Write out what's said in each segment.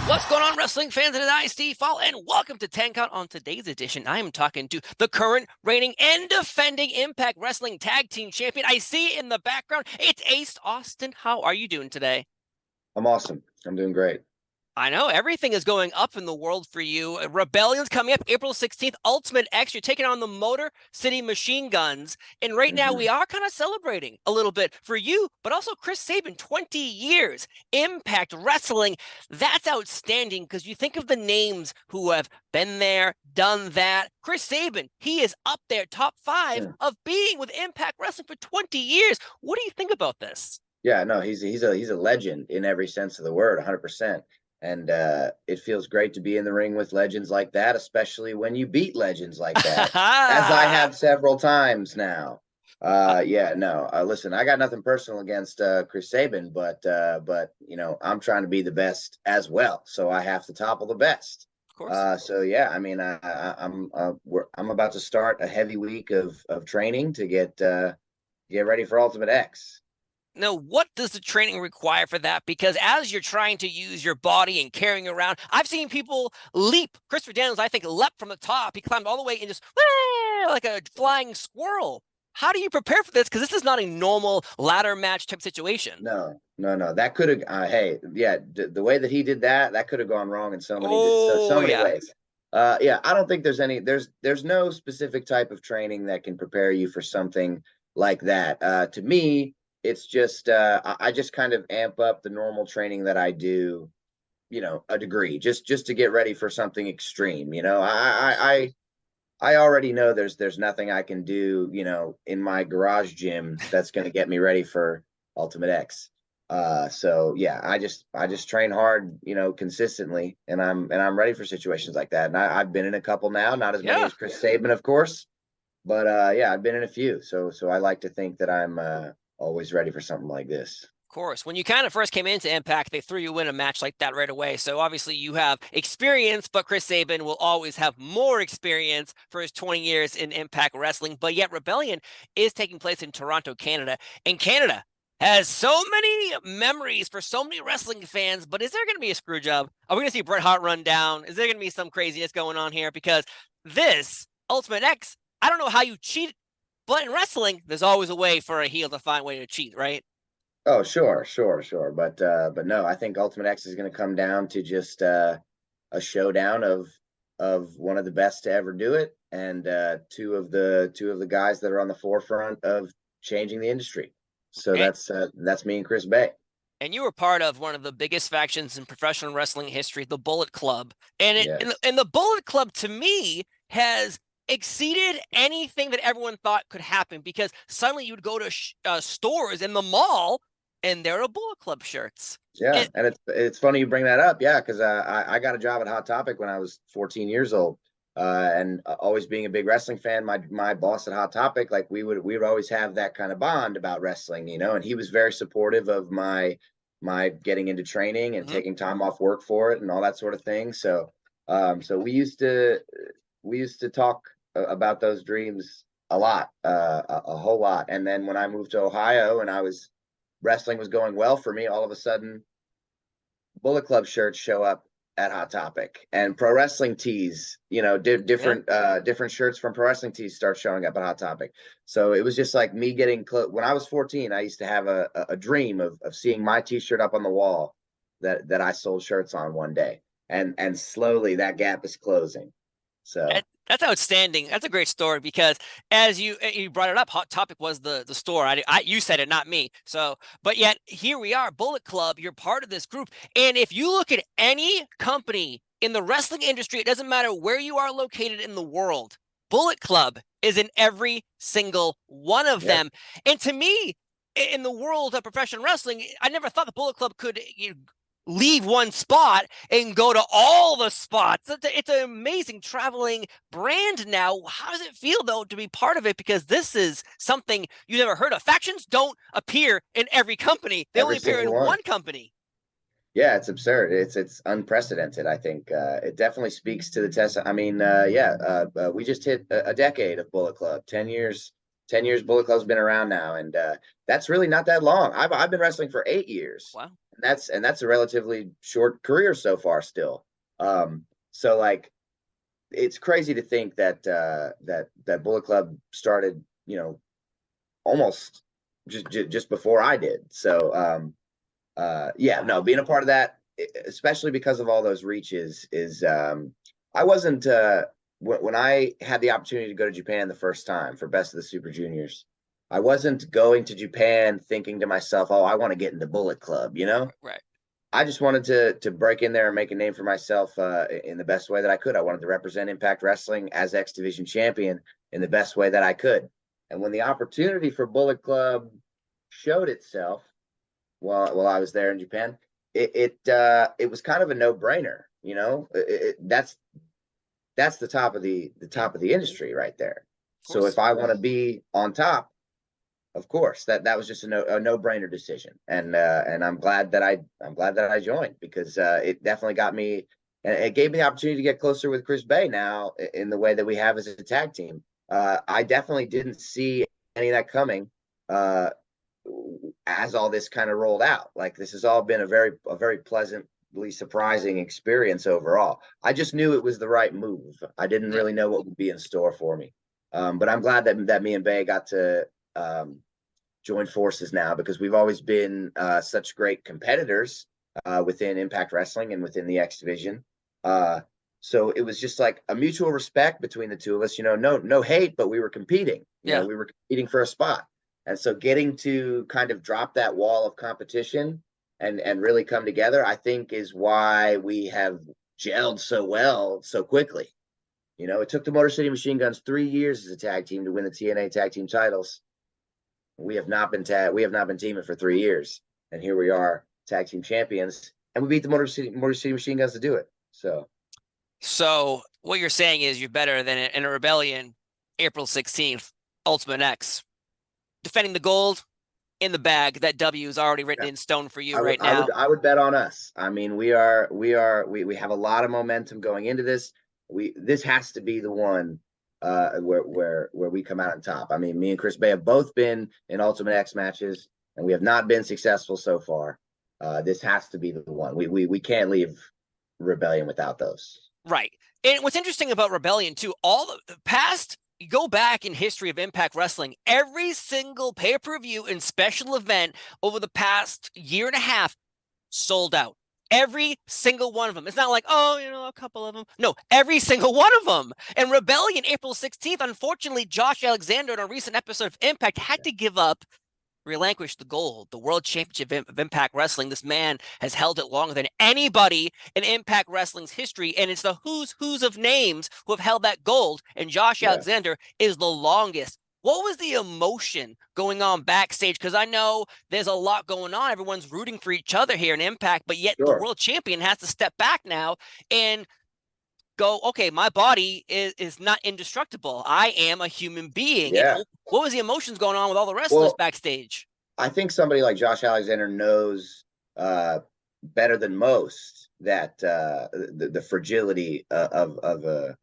What's going on, wrestling fans? It is I, Steve Fall, and welcome to 10 Count. On today's edition, I am talking to the current reigning and defending Impact Wrestling Tag Team Champion. I see in the background, it's Ace Austin. How are you doing today? I'm awesome. I'm doing great. I know everything is going up in the world for you. Rebellion's coming up April 16th. Ultimate X, you're taking on the Motor City Machine Guns. And right now, we are kind of celebrating a little bit for you, but also Chris Sabin, 20 years, Impact Wrestling. That's outstanding because you think of the names who have been there, done that. Chris Sabin, he is up there, top 5 of being with Impact Wrestling for 20 years. What do you think about this? Yeah, no, he's a legend in every sense of the word, 100%. And it feels great to be in the ring with legends like that, especially when you beat legends like that, as I have several times now. Listen, I got nothing personal against Chris Sabin, but you know, I'm trying to be the best as well, so I have to topple the best. Of course. So yeah, I mean, I'm about to start a heavy week of training to get ready for Ultimate X. Now, what does the training require for that? Because as you're trying to use your body and carrying around, I've seen people leap. Christopher Daniels, I think, leapt from the top. He climbed all the way and just like a flying squirrel. How do you prepare for this? Because this is not a normal ladder match type situation. No. That could have. The way that he did that could have gone wrong in so many ways. I don't think there's any. There's no specific type of training that can prepare you for something like that. To me, it's just I just kind of amp up the normal training that I do, you know, a degree, just to get ready for something extreme. You know, I already know there's nothing I can do, you know, in my garage gym that's going to get me ready for Ultimate X. So yeah, I just train hard, you know, consistently, and I'm ready for situations like that. And I've been in a couple now, not as many as Chris Sabin, of course, but I've been in a few. So I like to think that I'm always ready for something like this. Of course. When you kind of first came into Impact, they threw you in a match like that right away. So obviously you have experience, but Chris Sabin will always have more experience for his 20 years in Impact Wrestling. But yet Rebellion is taking place in Toronto, Canada. And Canada has so many memories for so many wrestling fans. But is there going to be a screw job? Are we going to see Bret Hart run down? Is there going to be some craziness going on here? Because this Ultimate X, I don't know how you cheat, but in wrestling, there's always a way for a heel to find a way to cheat, right? Oh, sure. But no, I think Ultimate X is going to come down to just a showdown of one of the best to ever do it, and two of the guys that are on the forefront of changing the industry. So that's me and Chris Bay. And you were part of one of the biggest factions in professional wrestling history, the Bullet Club. And the Bullet Club, to me, has exceeded anything that everyone thought could happen, because suddenly you'd go to stores in the mall and there are Bullet Club shirts. Yeah, and it's funny you bring that up. Yeah, because I got a job at Hot Topic when I was 14 years old, and always being a big wrestling fan. My boss at Hot Topic, like we would always have that kind of bond about wrestling, you know. And he was very supportive of my getting into training and taking time off work for it and all that sort of thing. So we used to talk about those dreams a lot, a whole lot. And then when I moved to Ohio and wrestling was going well for me, all of a sudden Bullet Club shirts show up at Hot Topic, and pro wrestling tees, you know, different shirts from pro wrestling tees start showing up at Hot Topic. So it was just like me getting close. When I was 14, I used to have a dream of seeing my t-shirt up on the wall that I sold shirts on one day. And slowly that gap is closing. So that's outstanding. That's a great story, because as you brought it up, Hot Topic was the store. You said it, not me. So, but yet here we are, Bullet Club. You're part of this group, and if you look at any company in the wrestling industry, it doesn't matter where you are located in the world, Bullet Club is in every single one of them. And to me, in the world of professional wrestling, I never thought the Bullet Club could leave one spot and go to all the spots. It's an amazing traveling brand now. How does it feel, though, to be part of it? Because this is something you never heard of. Factions don't appear in every company. They only appear in one company. Yeah, it's absurd. It's unprecedented. I think it definitely speaks to the test. I mean, we just hit a decade of Bullet Club. 10 years. 10 years Bullet Club's been around now, and that's really not that long. I've been wrestling for 8 years. Wow. that's a relatively short career so far still. So like it's crazy to think that that Bullet Club started, almost just before I did. So yeah, no, Wow. being a part of that, especially because of all those reaches, is I wasn't when I had the opportunity to go to Japan the first time for Best of the Super Juniors. I wasn't going to Japan thinking to myself, "Oh, I want to get into Bullet Club," you know. Right. I just wanted to break in there and make a name for myself in the best way that I could. I wanted to represent Impact Wrestling as X Division champion in the best way that I could. And when the opportunity for Bullet Club showed itself while I was there in Japan, it was kind of a no brainer. That's the top of the top of the industry right there. Of So course. if I want to be on top, of course, that was just a no brainer decision, and I'm glad that I joined because it definitely got me, and it gave me the opportunity to get closer with Chris Bay now in the way that we have as a tag team. I definitely didn't see any of that coming uh, as all this kind of rolled out. Like this has all been a very pleasantly surprising experience overall. I just knew it was the right move. I didn't Yeah. really know what would be in store for me, but I'm glad that me and Bay got to. Join forces now because we've always been such great competitors within Impact Wrestling and within the X Division. So it was just like a mutual respect between the two of us. No hate, but we were competing. Yeah. We were competing for a spot, and so getting to kind of drop that wall of competition and really come together, I think, is why we have gelled so well so quickly. It took the Motor City Machine Guns 3 years as a tag team to win the TNA tag team titles. We have not been teaming for 3 years, and here we are, tag team champions, and we beat the Motor City Machine Guns to do it. So what you're saying is you're better than in a rebellion, April 16th, Ultimate X, defending the gold in the bag. That W is already written Yeah, in stone for you I would right I would now. I would bet on us. I mean, we have a lot of momentum going into this. This has to be the one where we come out on top. I mean, me and Chris Bay have both been in Ultimate X matches, and we have not been successful so far. This has to be the one. We can't leave Rebellion without those. Right. And what's interesting about Rebellion too, all the past, you go back in history of Impact Wrestling, every single pay-per-view and special event over the past year and a half sold out. Every single one of them. It's not like, oh, a couple of them. No, every single one of them. And Rebellion, April 16th, unfortunately, Josh Alexander in a recent episode of Impact had to give up, relinquish the gold, the World Championship of Impact Wrestling. This man has held it longer than anybody in Impact Wrestling's history, and it's the who's of names who have held that gold, and Josh Yeah, Alexander is the longest. What was the emotion going on backstage? Because I know there's a lot going on. Everyone's rooting for each other here in Impact, but yet the sure. world champion has to step back now and go, okay, my body is not indestructible. I am a human being. And Yeah. what was the emotions going on with all the wrestlers Well, backstage? I think somebody like Josh Alexander knows better than most that the fragility of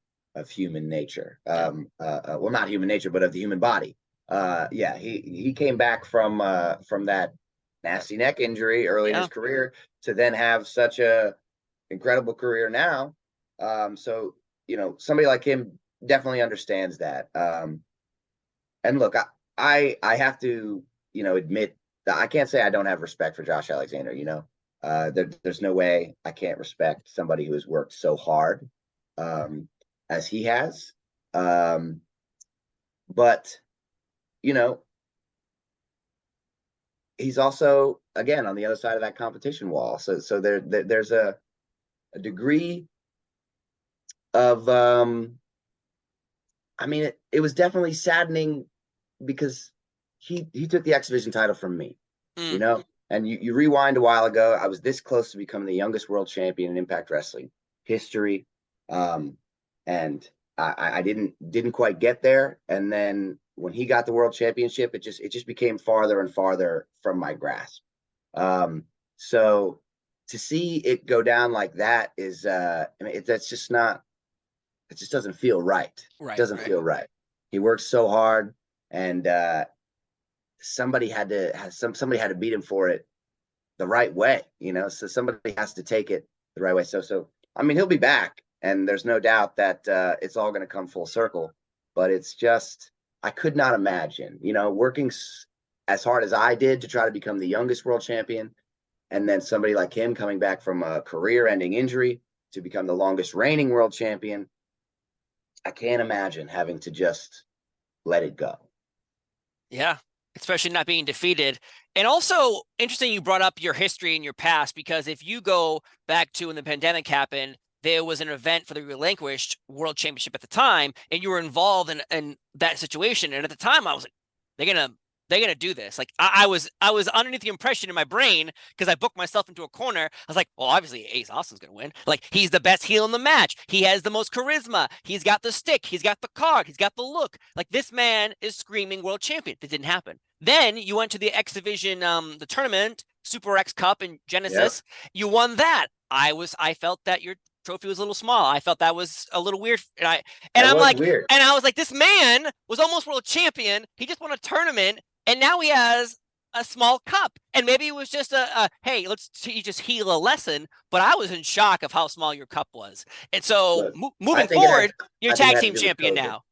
human nature. Yeah. Well, not human nature, but of the human body. Yeah, he came back from that nasty neck injury early in Yeah. his career to then have such a incredible career now. So somebody like him definitely understands that. And look, I have to admit that I can't say I don't have respect for Josh Alexander. There's no way I can't respect somebody who has worked so hard as he has. But you know, he's also again on the other side of that competition wall. So there's a degree of I mean, it was definitely saddening because he took the X Division title from me, you Mm. know. And you rewind a while ago, I was this close to becoming the youngest world champion in Impact Wrestling history, and I didn't quite get there. And then when he got the world championship, it just became farther and farther from my grasp. So to see it go down like that is, I mean, that's just not. It just doesn't feel right. It Right, doesn't right. feel right. He worked so hard, and somebody had to beat him for it. the right way, so somebody has to take it the right way. So I mean, he'll be back, and there's no doubt that it's all going to come full circle. But it's just, I could not imagine, working as hard as I did to try to become the youngest world champion, and then somebody like him coming back from a career-ending injury to become the longest reigning world champion. I can't imagine having to just let it go. Yeah, especially not being defeated. And also interesting you brought up your history and your past, because if you go back to when the pandemic happened, there was an event for the relinquished world championship at the time, and you were involved in that situation. And at the time I was like, they're gonna they're gonna do this. Like I was underneath the impression in my brain, because I booked myself into a corner. I was like, well, obviously Ace Austin's gonna win. Like, he's the best heel in the match. He has the most charisma. He's got the stick. He's got the card. He's got the look. Like, this man is screaming world champion. That didn't happen. Then you went to the X Division, the tournament, Super X Cup in Yep. Genesis. You won that. I felt that your trophy was a little small. I felt that was a little weird. And That I'm was like, weird. and I was like, this man was almost world champion. He just won a tournament, and now he has a small cup. And maybe it was just a hey, let's just heal a lesson. But I was in shock of how small your cup was. And so Look, I moving think it had forward, you're I think it tag had to team do with champion COVID. now.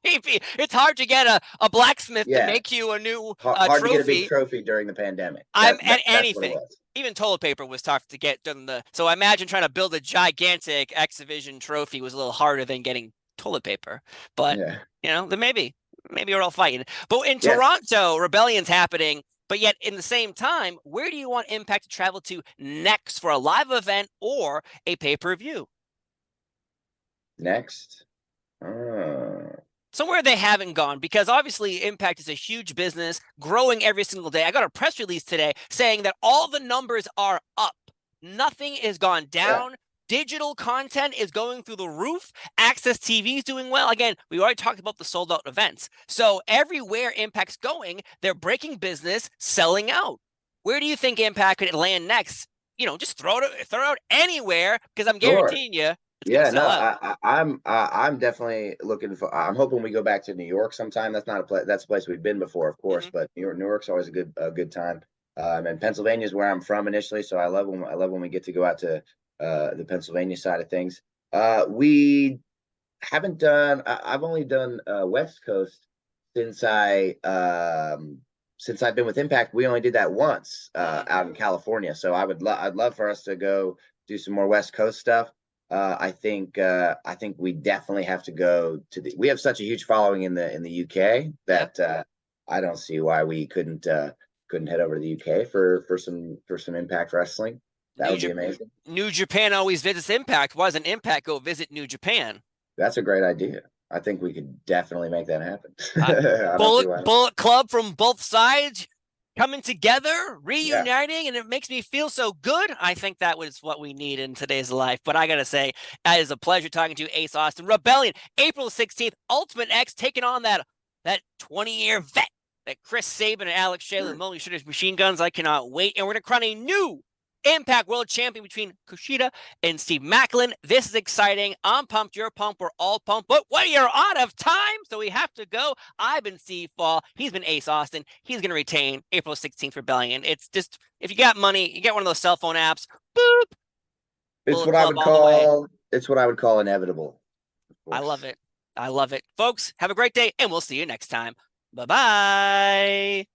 Maybe it's hard to get a blacksmith to Yeah, make you a new hard to get a big trophy. trophy during the pandemic. I'm at That's what it anything. was. Even toilet paper was tough to get done. So I imagine trying to build a gigantic X Division trophy was a little harder than getting toilet paper. But Yeah. then maybe we're all fighting. But in Yes. Toronto, rebellion's happening. But yet, in the same time, where do you want Impact to travel to next for a live event or a pay-per-view? Next. Uh, Somewhere they haven't gone, because obviously Impact is a huge business growing every single day. I got a press release today saying that all the numbers are up. Nothing has gone yeah. down. Digital content is going through the roof. Access TV is doing well. Again, we already talked about the sold out events. So everywhere Impact's going, they're breaking business, selling out. Where do you think Impact could land next? Just throw it out anywhere, because I'm Sure. guaranteeing you it's going to Yeah, no, sell out. I'm definitely looking for. I'm hoping we go back to New York sometime. That's not a place. That's a place we've been before, of course, Mm-hmm. but New York's always a good time. And Pennsylvania is where I'm from initially, so I love when we get to go out to the Pennsylvania side of things. We haven't done. I've only done West Coast since since I've been with Impact. We only did that once Mm-hmm. out in California. So I'd love for us to go do some more West Coast stuff. I think we definitely have to go to the. We have such a huge following in the UK Yeah. that I don't see why we couldn't head over to the UK for some Impact Wrestling. That New, would be Jap- amazing. New Japan always visits Impact. Why doesn't Impact go visit New Japan? That's a great idea. I think we could definitely make that happen. Uh, I don't see Bullet why not. Bullet Club from both sides coming together, Yeah. reuniting, and it makes me feel so good. I think that was what we need in today's life. But I gotta say, it is a pleasure talking to you, Ace Austin. Rebellion, April 16th, Ultimate X taking on that 20-year vet, that Chris Sabin and Alex Shelley and Lonely Shooters Machine Guns. I cannot wait. And we're gonna crown a new Impact World Champion between Kushida and Steve Macklin. This is exciting. I'm pumped. You're pumped. We're all pumped. But we are out of time, so we have to go. I've been Steve Fall. He's been Ace Austin. He's going to retain April 16th Rebellion. It's just, if you got money, you get one of those cell phone apps. Boop. It's Bullet what I Club would all the way. call it's what I would call inevitable, of I love course. it. I love it. Folks, have a great day, and we'll see you next time. Bye-bye.